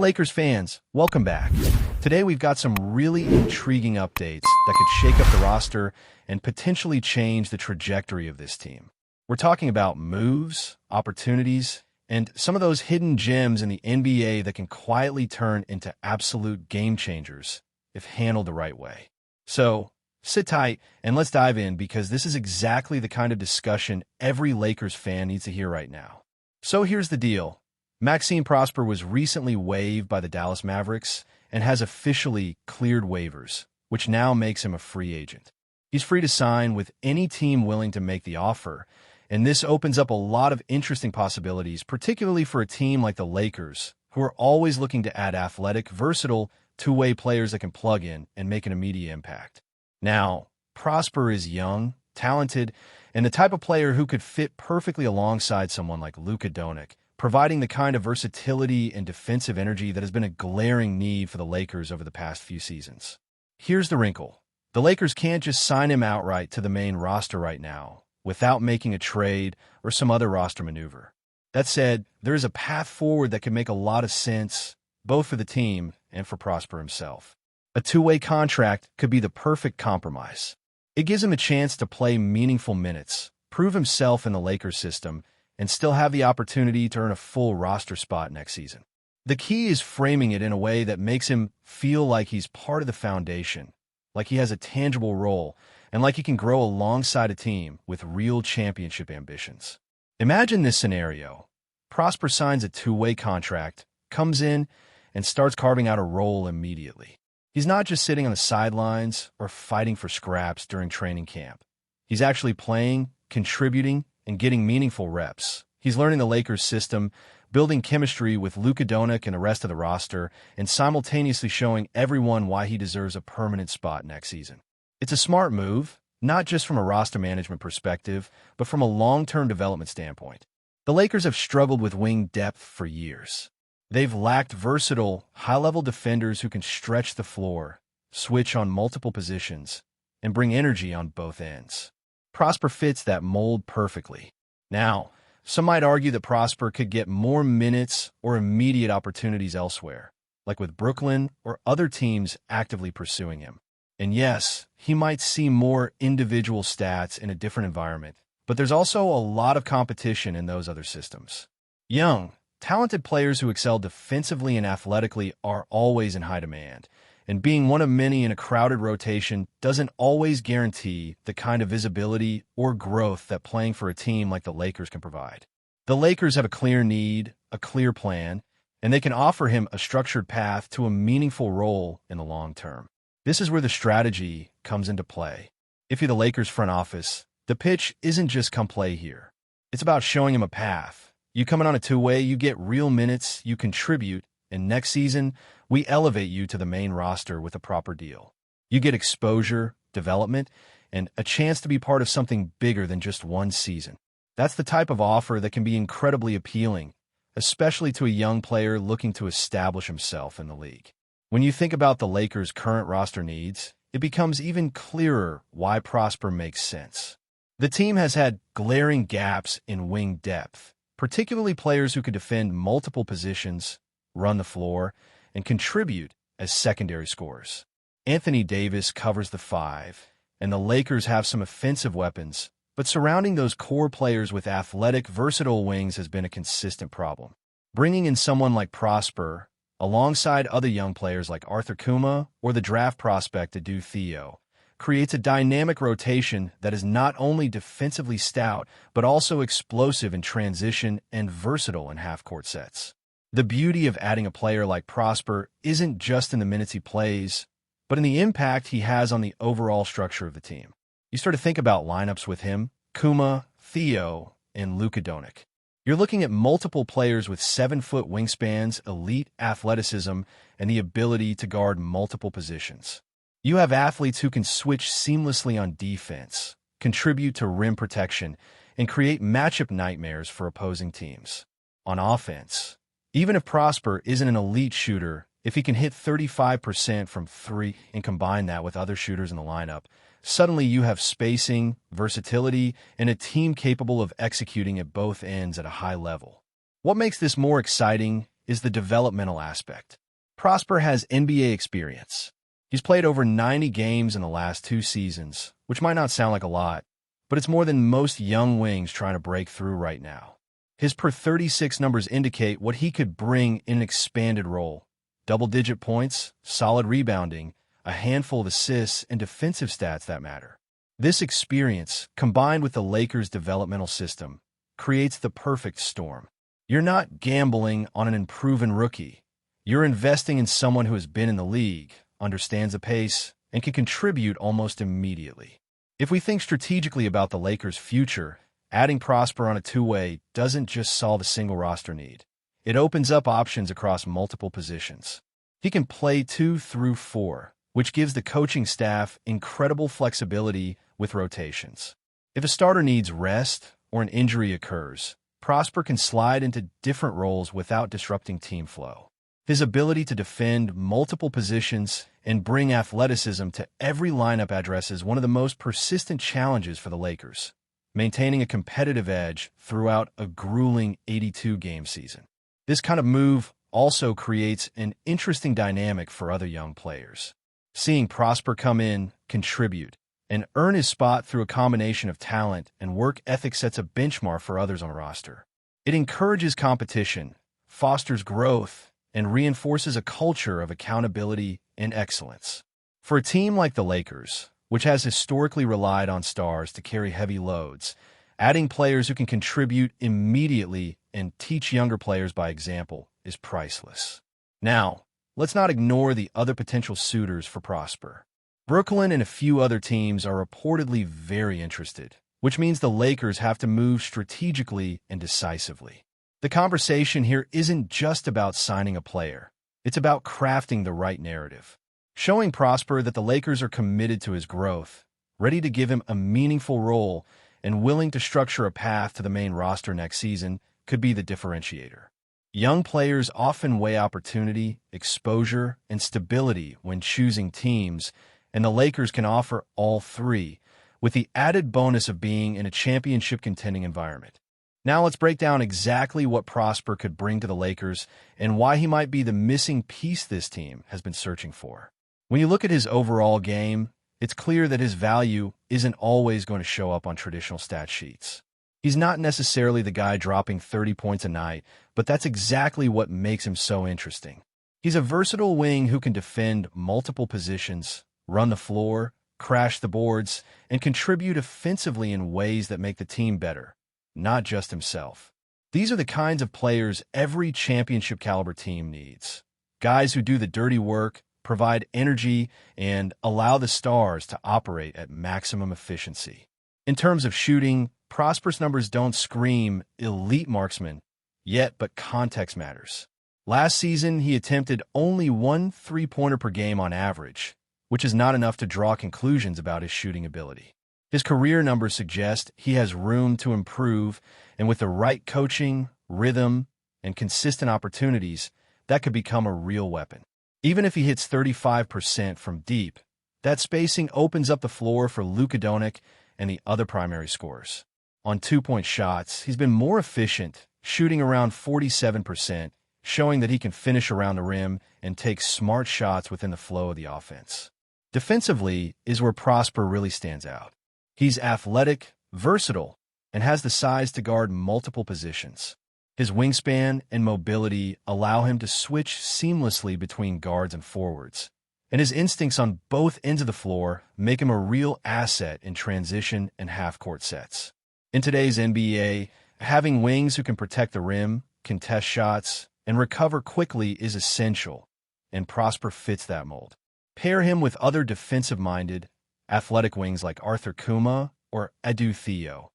Lakers fans, welcome back. Today we've got some really intriguing updates that could shake up the roster and potentially change the trajectory of this team. We're talking about moves, opportunities, and some of those hidden gems in the NBA that can quietly turn into absolute game changers if handled the right way. So, sit tight and let's dive in because this is exactly the kind of discussion every Lakers fan needs to hear right now. So here's the deal. Maxine Prosper was recently waived by the Dallas Mavericks and has officially cleared waivers, which now makes him a free agent. He's free to sign with any team willing to make the offer, and this opens up a lot of interesting possibilities, particularly for a team like the Lakers, who are always looking to add athletic, versatile, two-way players that can plug in and make an immediate impact. Now, Prosper is young, talented, and the type of player who could fit perfectly alongside someone like Nikola Jokic, providing the kind of versatility and defensive energy that has been a glaring need for the Lakers over the past few seasons. Here's the wrinkle. The Lakers can't just sign him outright to the main roster right now without making a trade or some other roster maneuver. That said, there is a path forward that could make a lot of sense, both for the team and for Prosper himself. A two-way contract could be the perfect compromise. It gives him a chance to play meaningful minutes, prove himself in the Lakers system, and still have the opportunity to earn a full roster spot next season. The key is framing it in a way that makes him feel like he's part of the foundation, like he has a tangible role, and like he can grow alongside a team with real championship ambitions. Imagine this scenario. Prosper signs a two-way contract, comes in, and starts carving out a role immediately. He's not just sitting on the sidelines or fighting for scraps during training camp. He's actually playing, contributing, and getting meaningful reps. He's learning the Lakers system, building chemistry with Nikola Jokic and the rest of the roster, and simultaneously showing everyone why he deserves a permanent spot next season. It's a smart move, not just from a roster management perspective, but from a long-term development standpoint. The Lakers have struggled with wing depth for years. They've lacked versatile, high-level defenders who can stretch the floor, switch on multiple positions, and bring energy on both ends. Prosper fits that mold perfectly. Now, some might argue that Prosper could get more minutes or immediate opportunities elsewhere, like with Brooklyn or other teams actively pursuing him. And yes, he might see more individual stats in a different environment, but there's also a lot of competition in those other systems. Young, talented players who excel defensively and athletically are always in high demand, and being one of many in a crowded rotation doesn't always guarantee the kind of visibility or growth that playing for a team like the Lakers can provide. The Lakers have a clear need, a clear plan, and they can offer him a structured path to a meaningful role in the long term. This is where the strategy comes into play. If you're the Lakers front office, the pitch isn't just come play here. It's about showing him a path. You come in on a two-way, you get real minutes, you contribute, and next season, we elevate you to the main roster with a proper deal. You get exposure, development, and a chance to be part of something bigger than just one season. That's the type of offer that can be incredibly appealing, especially to a young player looking to establish himself in the league. When you think about the Lakers' current roster needs, it becomes even clearer why Prosper makes sense. The team has had glaring gaps in wing depth, particularly players who could defend multiple positions, run the floor, and contribute as secondary scorers. Anthony Davis covers the five, and the Lakers have some offensive weapons, but surrounding those core players with athletic, versatile wings has been a consistent problem. Bringing in someone like Prosper, alongside other young players like Arthur Kuma or the draft prospect Adu Theo, creates a dynamic rotation that is not only defensively stout, but also explosive in transition and versatile in half-court sets. The beauty of adding a player like Prosper isn't just in the minutes he plays, but in the impact he has on the overall structure of the team. You start to think about lineups with him, Kuma, Theo, and Nikola Jokic. You're looking at multiple players with 7-foot wingspans, elite athleticism, and the ability to guard multiple positions. You have athletes who can switch seamlessly on defense, contribute to rim protection, and create matchup nightmares for opposing teams. On offense, even if Prosper isn't an elite shooter, if he can hit 35% from three and combine that with other shooters in the lineup, suddenly you have spacing, versatility, and a team capable of executing at both ends at a high level. What makes this more exciting is the developmental aspect. Prosper has NBA experience. He's played over 90 games in the last 2 seasons, which might not sound like a lot, but it's more than most young wings trying to break through right now. His per-36 numbers indicate what he could bring in an expanded role. Double-digit points, solid rebounding, a handful of assists, and defensive stats that matter. This experience, combined with the Lakers' developmental system, creates the perfect storm. You're not gambling on an unproven rookie. You're investing in someone who has been in the league, understands the pace, and can contribute almost immediately. If we think strategically about the Lakers' future, adding Prosper on a two-way doesn't just solve a single roster need. It opens up options across multiple positions. He can play 2 through 4, which gives the coaching staff incredible flexibility with rotations. If a starter needs rest or an injury occurs, Prosper can slide into different roles without disrupting team flow. His ability to defend multiple positions and bring athleticism to every lineup addresses one of the most persistent challenges for the Lakers, maintaining a competitive edge throughout a grueling 82-game season. This kind of move also creates an interesting dynamic for other young players. Seeing Prosper come in, contribute, and earn his spot through a combination of talent and work ethic sets a benchmark for others on the roster. It encourages competition, fosters growth, and reinforces a culture of accountability and excellence. For a team like the Lakers, which has historically relied on stars to carry heavy loads, adding players who can contribute immediately and teach younger players by example is priceless. Now, let's not ignore the other potential suitors for Prosper. Brooklyn and a few other teams are reportedly very interested, which means the Lakers have to move strategically and decisively. The conversation here isn't just about signing a player. It's about crafting the right narrative. Showing Prosper that the Lakers are committed to his growth, ready to give him a meaningful role, and willing to structure a path to the main roster next season could be the differentiator. Young players often weigh opportunity, exposure, and stability when choosing teams, and the Lakers can offer all three, with the added bonus of being in a championship-contending environment. Now let's break down exactly what Prosper could bring to the Lakers and why he might be the missing piece this team has been searching for. When you look at his overall game, it's clear that his value isn't always going to show up on traditional stat sheets. He's not necessarily the guy dropping 30 points a night, but that's exactly what makes him so interesting. He's a versatile wing who can defend multiple positions, run the floor, crash the boards, and contribute offensively in ways that make the team better, not just himself. These are the kinds of players every championship-caliber team needs. Guys who do the dirty work, provide energy, and allow the stars to operate at maximum efficiency. In terms of shooting, Prosper's numbers don't scream elite marksman yet, but context matters. Last season, he attempted only 1 3-pointer per game on average, which is not enough to draw conclusions about his shooting ability. His career numbers suggest he has room to improve, and with the right coaching, rhythm, and consistent opportunities, that could become a real weapon. Even if he hits 35% from deep, that spacing opens up the floor for Luka Jokic and the other primary scorers. On 2-point shots, he's been more efficient, shooting around 47%, showing that he can finish around the rim and take smart shots within the flow of the offense. Defensively is where Prosper really stands out. He's athletic, versatile, and has the size to guard multiple positions. His wingspan and mobility allow him to switch seamlessly between guards and forwards, and his instincts on both ends of the floor make him a real asset in transition and half-court sets. In today's NBA, having wings who can protect the rim, contest shots, and recover quickly is essential, and Prosper fits that mold. Pair him with other defensive-minded, athletic wings like Arthur Kuma or Adu Theo,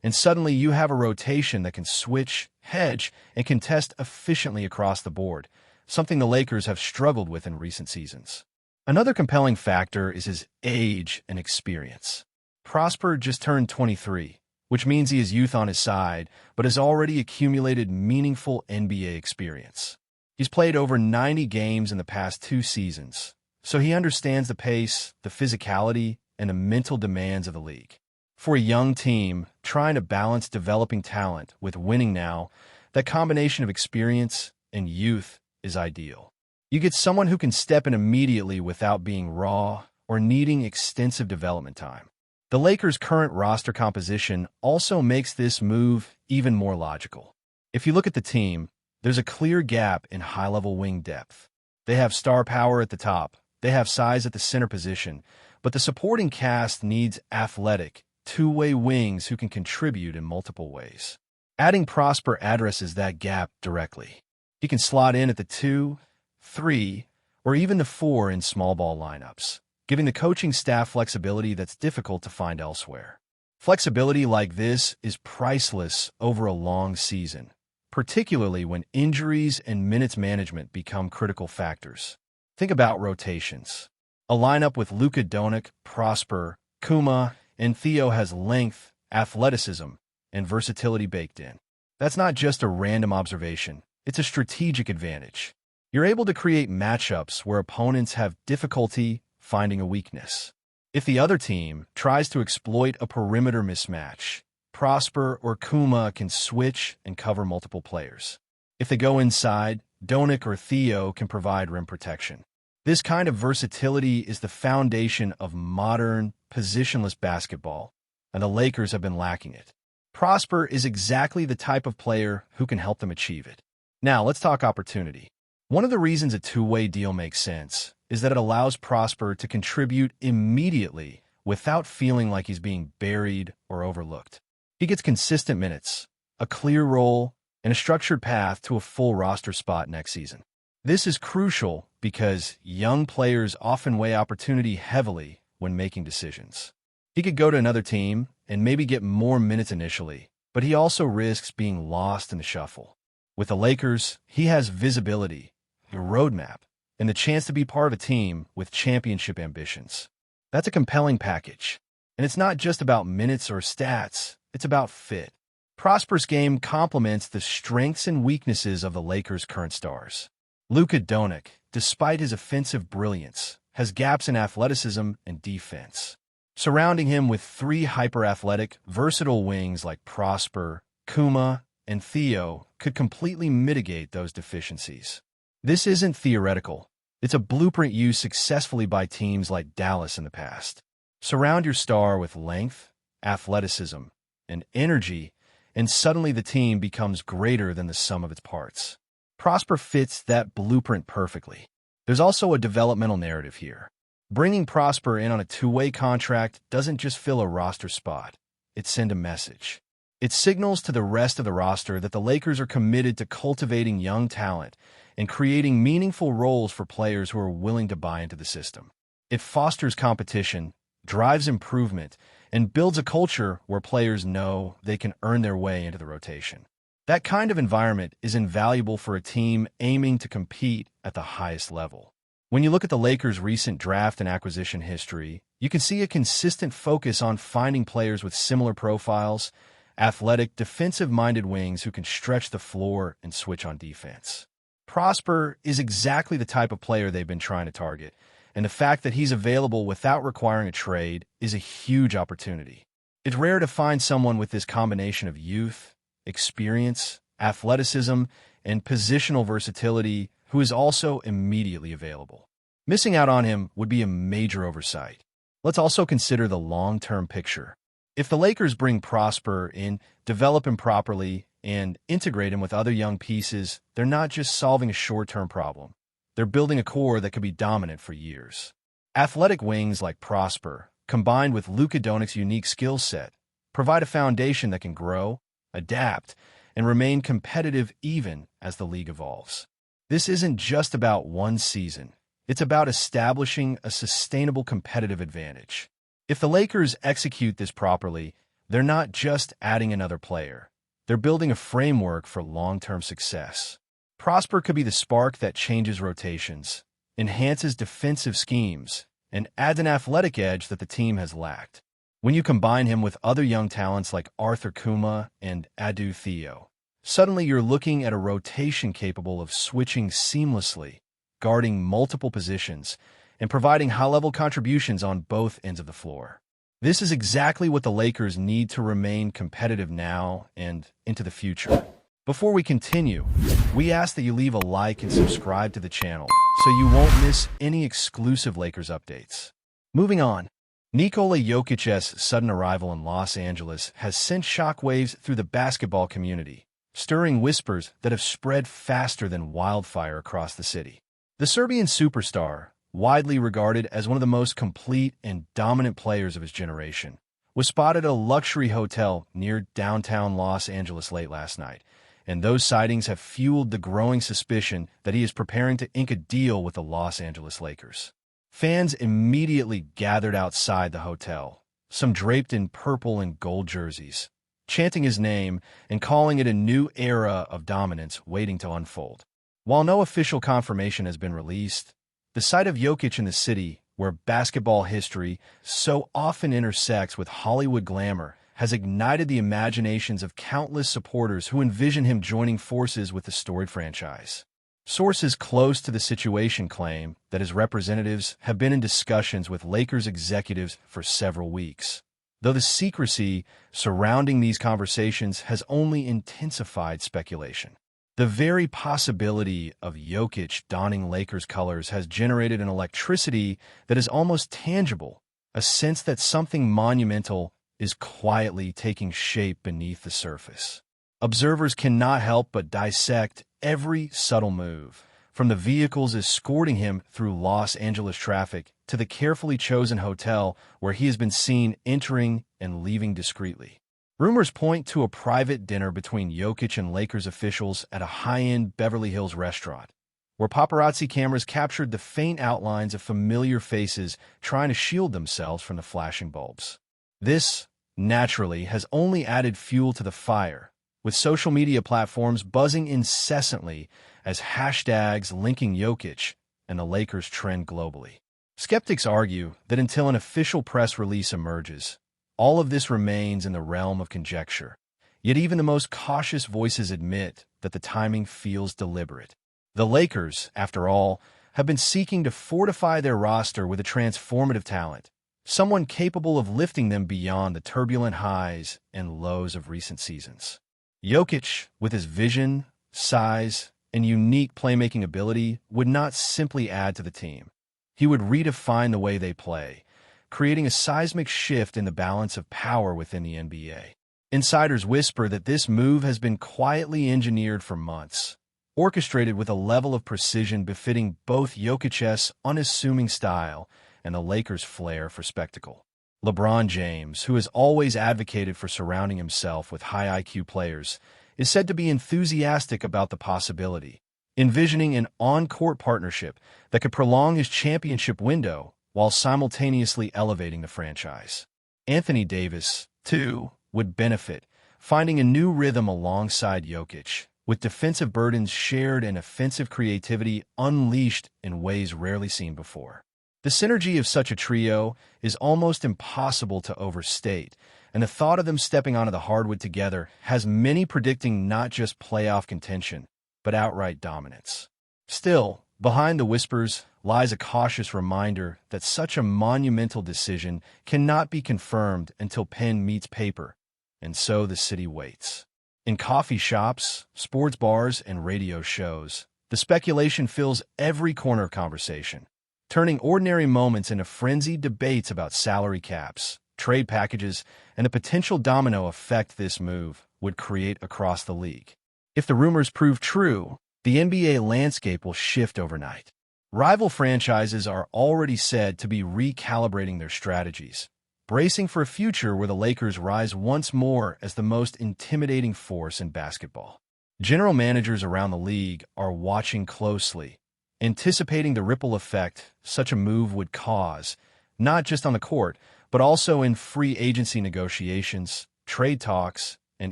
and suddenly you have a rotation that can switch, hedge, and contest efficiently across the board, something the Lakers have struggled with in recent seasons. Another compelling factor is his age and experience. Prosper just turned 23, which means he has youth on his side, but has already accumulated meaningful NBA experience. He's played over 90 games in the past 2 seasons, so he understands the pace, the physicality, and the mental demands of the league. For a young team trying to balance developing talent with winning now, that combination of experience, and youth is ideal. You get someone who can step in immediately without being raw or needing extensive development time. The Lakers' current roster composition also makes this move even more logical. If you look at the team, there's a clear gap in high-level wing depth. They have star power at the top, they have size at the center position, but the supporting cast needs athletic, two-way wings who can contribute in multiple ways. Adding Prosper addresses that gap directly. He can slot in at the 2, 3, or even the 4 in small ball lineups, giving the coaching staff flexibility that's difficult to find elsewhere. Flexibility like this is priceless over a long season, particularly when injuries and minutes management become critical factors. Think about rotations. A lineup with Nikola Jokic, Prosper, Kuma, and Theo has length, athleticism, and versatility baked in. That's not just a random observation, it's a strategic advantage. You're able to create matchups where opponents have difficulty finding a weakness. If the other team tries to exploit a perimeter mismatch, Prosper or Kuma can switch and cover multiple players. If they go inside, Jokic or Theo can provide rim protection. This kind of versatility is the foundation of modern, positionless basketball, and the Lakers have been lacking it. Prosper is exactly the type of player who can help them achieve it. Now, let's talk opportunity. One of the reasons a two-way deal makes sense is that it allows Prosper to contribute immediately without feeling like he's being buried or overlooked. He gets consistent minutes, a clear role, and a structured path to a full roster spot next season. This is crucial because young players often weigh opportunity heavily when making decisions. He could go to another team and maybe get more minutes initially, but he also risks being lost in the shuffle. With the Lakers, he has visibility, a roadmap, and the chance to be part of a team with championship ambitions. That's a compelling package. And it's not just about minutes or stats, it's about fit. Prosper's game complements the strengths and weaknesses of the Lakers' current stars. Nikola Jokic, despite his offensive brilliance, has gaps in athleticism and defense. Surrounding him with 3 hyper-athletic, versatile wings like Prosper, Kuma, and Theo could completely mitigate those deficiencies. This isn't theoretical. It's a blueprint used successfully by teams like Dallas in the past. Surround your star with length, athleticism, and energy, and suddenly the team becomes greater than the sum of its parts. Prosper fits that blueprint perfectly. There's also a developmental narrative here. Bringing Prosper in on a two-way contract doesn't just fill a roster spot. It sends a message. It signals to the rest of the roster that the Lakers are committed to cultivating young talent and creating meaningful roles for players who are willing to buy into the system. It fosters competition, drives improvement, and builds a culture where players know they can earn their way into the rotation. That kind of environment is invaluable for a team aiming to compete at the highest level. When you look at the Lakers' recent draft and acquisition history, you can see a consistent focus on finding players with similar profiles, athletic, defensive-minded wings who can stretch the floor and switch on defense. Prosper is exactly the type of player they've been trying to target, and the fact that he's available without requiring a trade is a huge opportunity. It's rare to find someone with this combination of youth, experience, athleticism, and positional versatility who is also immediately available. Missing out on him would be a major oversight. Let's also consider the long-term picture. If the Lakers bring Prosper in, develop him properly, and integrate him with other young pieces, they're not just solving a short-term problem. They're building a core that could be dominant for years. Athletic wings like Prosper, combined with Nikola Jokic's unique skill set, provide a foundation that can grow, adapt, and remain competitive even as the league evolves. This isn't just about one season. It's about establishing a sustainable competitive advantage. If the Lakers execute this properly, they're not just adding another player. They're building a framework for long-term success. Prosper could be the spark that changes rotations, enhances defensive schemes, and adds an athletic edge that the team has lacked. When you combine him with other young talents like Arthur Kuma and Adu Theo, suddenly you're looking at a rotation capable of switching seamlessly, guarding multiple positions, and providing high-level contributions on both ends of the floor. This is exactly what the Lakers need to remain competitive now and into the future. Before we continue, we ask that you leave a like and subscribe to the channel so you won't miss any exclusive Lakers updates. Moving on, Nikola Jokic's sudden arrival in Los Angeles has sent shockwaves through the basketball community, stirring whispers that have spread faster than wildfire across the city. The Serbian superstar, widely regarded as one of the most complete and dominant players of his generation, was spotted at a luxury hotel near downtown Los Angeles late last night, and those sightings have fueled the growing suspicion that he is preparing to ink a deal with the Los Angeles Lakers. Fans immediately gathered outside the hotel, some draped in purple and gold jerseys, chanting his name and calling it a new era of dominance waiting to unfold. While no official confirmation has been released, the sight of Jokic in the city, where basketball history so often intersects with Hollywood glamour, has ignited the imaginations of countless supporters who envision him joining forces with the storied franchise. Sources close to the situation claim that his representatives have been in discussions with Lakers executives for several weeks, though the secrecy surrounding these conversations has only intensified speculation. The very possibility of Jokic donning Lakers colors has generated an electricity that is almost tangible, a sense that something monumental is quietly taking shape beneath the surface. Observers cannot help but dissect every subtle move, from the vehicles escorting him through Los Angeles traffic to the carefully chosen hotel where he has been seen entering and leaving discreetly. Rumors point to a private dinner between Jokic and Lakers officials at a high-end Beverly Hills restaurant, where paparazzi cameras captured the faint outlines of familiar faces trying to shield themselves from the flashing bulbs. This, naturally, has only added fuel to the fire, with social media platforms buzzing incessantly as hashtags linking Jokic and the Lakers trend globally. Skeptics argue that until an official press release emerges, all of this remains in the realm of conjecture. Yet even the most cautious voices admit that the timing feels deliberate. The Lakers, after all, have been seeking to fortify their roster with a transformative talent, someone capable of lifting them beyond the turbulent highs and lows of recent seasons. Jokic, with his vision, size, and unique playmaking ability, would not simply add to the team. He would redefine the way they play, creating a seismic shift in the balance of power within the NBA. Insiders whisper that this move has been quietly engineered for months, orchestrated with a level of precision befitting both Jokic's unassuming style and the Lakers' flair for spectacle. LeBron James, who has always advocated for surrounding himself with high IQ players, is said to be enthusiastic about the possibility, envisioning an on-court partnership that could prolong his championship window while simultaneously elevating the franchise. Anthony Davis, too, would benefit, finding a new rhythm alongside Jokic, with defensive burdens shared and offensive creativity unleashed in ways rarely seen before. The synergy of such a trio is almost impossible to overstate, and the thought of them stepping onto the hardwood together has many predicting not just playoff contention, but outright dominance. Still, behind the whispers lies a cautious reminder that such a monumental decision cannot be confirmed until pen meets paper, and so the city waits. In coffee shops, sports bars, and radio shows, the speculation fills every corner of conversation, turning ordinary moments into frenzied debates about salary caps, trade packages, and the potential domino effect this move would create across the league. If the rumors prove true, the NBA landscape will shift overnight. Rival franchises are already said to be recalibrating their strategies, bracing for a future where the Lakers rise once more as the most intimidating force in basketball. General managers around the league are watching closely, anticipating the ripple effect such a move would cause, not just on the court, but also in free agency negotiations, trade talks, and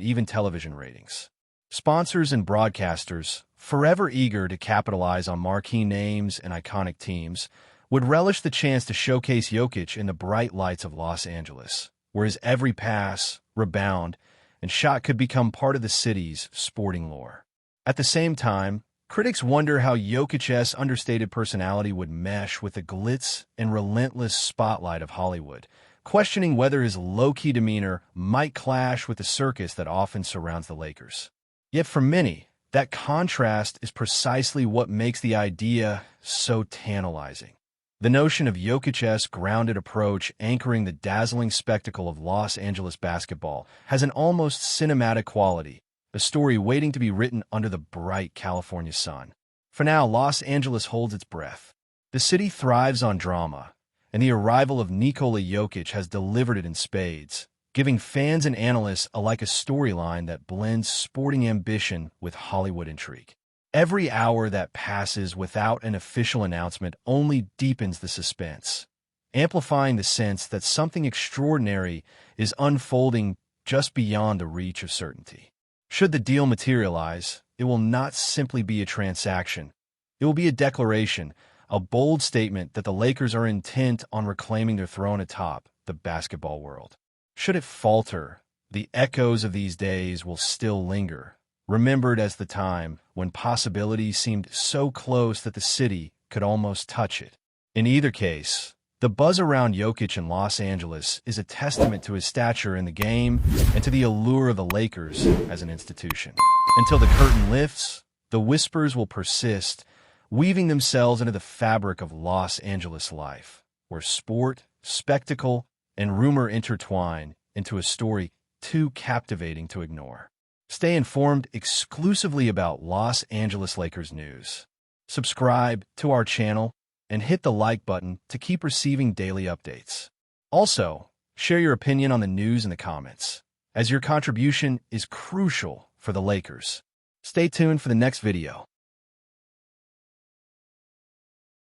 even television ratings. Sponsors and broadcasters, forever eager to capitalize on marquee names and iconic teams, would relish the chance to showcase Jokic in the bright lights of Los Angeles, where his every pass, rebound, and shot could become part of the city's sporting lore. At the same time, critics wonder how Jokic's understated personality would mesh with the glitz and relentless spotlight of Hollywood, questioning whether his low-key demeanor might clash with the circus that often surrounds the Lakers. Yet for many, that contrast is precisely what makes the idea so tantalizing. The notion of Jokic's grounded approach anchoring the dazzling spectacle of Los Angeles basketball has an almost cinematic quality, a story waiting to be written under the bright California sun. For now, Los Angeles holds its breath. The city thrives on drama, and the arrival of Nikola Jokic has delivered it in spades, giving fans and analysts alike a storyline that blends sporting ambition with Hollywood intrigue. Every hour that passes without an official announcement only deepens the suspense, amplifying the sense that something extraordinary is unfolding just beyond the reach of certainty. Should the deal materialize, it will not simply be a transaction. It will be a declaration, a bold statement that the Lakers are intent on reclaiming their throne atop the basketball world. Should it falter, the echoes of these days will still linger, remembered as the time when possibility seemed so close that the city could almost touch it. In either case, the buzz around Jokic in Los Angeles is a testament to his stature in the game and to the allure of the Lakers as an institution. Until the curtain lifts, the whispers will persist, weaving themselves into the fabric of Los Angeles life, where sport, spectacle, and rumor intertwine into a story too captivating to ignore. Stay informed exclusively about Los Angeles Lakers news. Subscribe to our channel and hit the like button to keep receiving daily updates. Also, share your opinion on the news in the comments, as your contribution is crucial for the Lakers. Stay tuned for the next video.